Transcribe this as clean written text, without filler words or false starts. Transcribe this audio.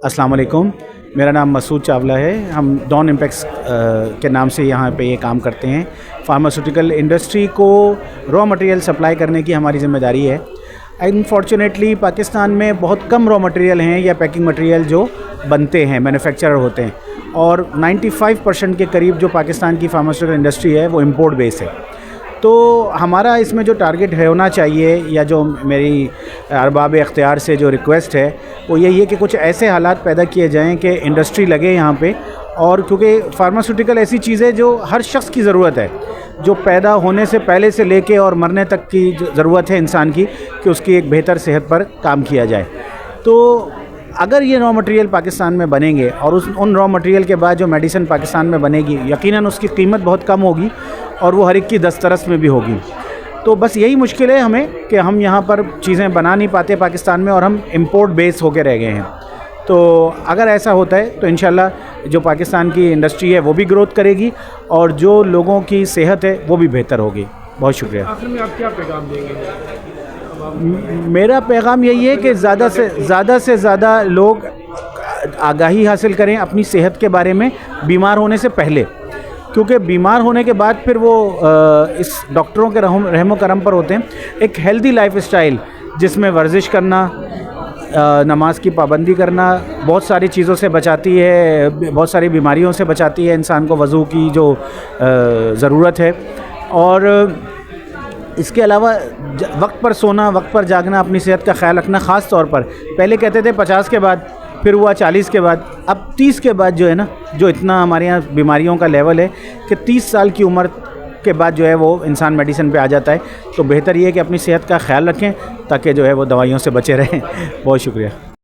अस्सलाम वालेकुम, मेरा नाम मसूद चावला है। हम डॉन इम्पैक्ट्स के नाम से यहाँ पे ये काम करते हैं। फार्मास्यूटिकल इंडस्ट्री को रॉ मटेरियल सप्लाई करने की हमारी ज़िम्मेदारी है। अनफॉर्चुनेटली पाकिस्तान में बहुत कम रॉ मटेरियल हैं या पैकिंग मटेरियल जो बनते हैं, मैन्युफैक्चरर होते हैं, और 95% के करीब जो पाकिस्तान की फार्मास्यूटिकल इंडस्ट्री है वो इम्पोर्ट बेस है। तो हमारा इसमें जो टारगेट है होना चाहिए, या जो मेरी अरबाब इख्तियार से जो रिक्वेस्ट है वो यही है कि कुछ ऐसे हालात पैदा किए जाएं कि इंडस्ट्री लगे यहाँ पे। और क्योंकि फार्मास्यूटिकल ऐसी चीज़ है जो हर शख्स की ज़रूरत है, जो पैदा होने से पहले से लेके और मरने तक की ज़रूरत है इंसान की, कि उसकी एक बेहतर सेहत पर काम किया जाए। तो अगर ये रॉ मटेरियल पाकिस्तान में बनेंगे और उन रॉ मटेरियल के बाद जो मेडिसिन पाकिस्तान में बनेगी, यकीनन उसकी कीमत बहुत कम होगी और वो हर एक की दस्तरस में भी होगी। तो बस यही मुश्किल है हमें कि हम यहाँ पर चीज़ें बना नहीं पाते पाकिस्तान में, और हम इंपोर्ट बेस होकर रह गए हैं। तो अगर ऐसा होता है तो इंशाल्लाह जो पाकिस्तान की इंडस्ट्री है वो भी ग्रोथ करेगी और जो लोगों की सेहत है वो भी बेहतर होगी। बहुत शुक्रिया। आखिर में आप क्या पैगाम देंगे? मेरा पैगाम यही है कि ज़्यादा से ज़्यादा लोग आगाही हासिल करें अपनी सेहत के बारे में बीमार होने से पहले, क्योंकि बीमार होने के बाद फिर वो इस डॉक्टरों के रहमो करम पर होते हैं। एक हेल्दी लाइफ स्टाइल जिसमें वर्जिश करना, नमाज की पाबंदी करना बहुत सारी चीज़ों से बचाती है, बहुत सारी बीमारियों से बचाती है इंसान को, वज़ू की जो ज़रूरत है। और इसके अलावा वक्त पर सोना, वक्त पर जागना, अपनी सेहत का ख्याल रखना। ख़ास तौर पर पहले कहते थे 50 के बाद, फिर हुआ 40 के बाद, अब 30 के बाद जो है ना, जो इतना हमारे यहाँ बीमारियों का लेवल है कि 30 साल की उम्र के बाद जो है वो इंसान मेडिसिन पे आ जाता है। तो बेहतर ये है कि अपनी सेहत का ख्याल रखें ताकि जो है वो दवाइयों से बचे रहें। बहुत शुक्रिया।